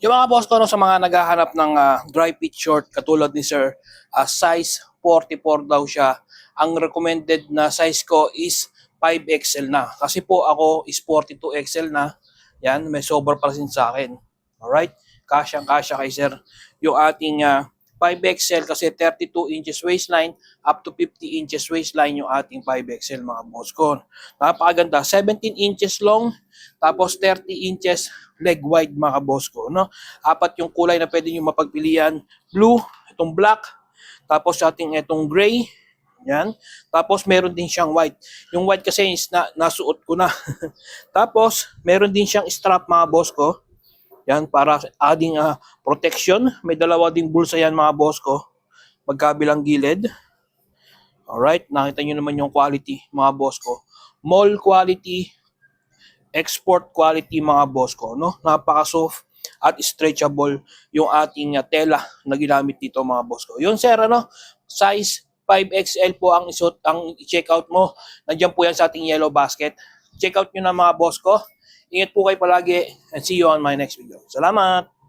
Yung mga boss ko, no, sa mga naghahanap ng dry fit short katulad ni Sir, size 44 daw siya. Ang recommended na size ko is 5XL na. Kasi po ako is 42XL na. Yan, may sobra pa rin sa akin. Alright? Kasyang-kasya kay Sir. Yung ating 5XL kasi 32 inches waistline up to 50 inches waistline yung ating 5XL mga boss ko. Napakaganda. 17 inches long tapos 30 inches leg wide mga boss ko. No? Apat yung kulay na pwede nyo mapagpilian. Blue, itong black, tapos ating itong gray. Yan. Tapos meron din siyang white. Yung white kasi is nasuot ko na. Tapos meron din siyang strap mga boss ko. Yan, para adding protection. May dalawa ding bulsa yan mga boss ko. Magkabilang gilid. Alright, nakita nyo naman yung quality mga boss ko. Mall quality, export quality mga boss ko. No? Napaka-soft at stretchable yung ating tela na ginamit dito mga boss ko. Yun sir, ano? Size 5XL po ang i-check out mo. Nandiyan po yan sa ating yellow basket. Check out nyo na mga boss ko. Ingat po kayo palagi and see you on my next video. Salamat!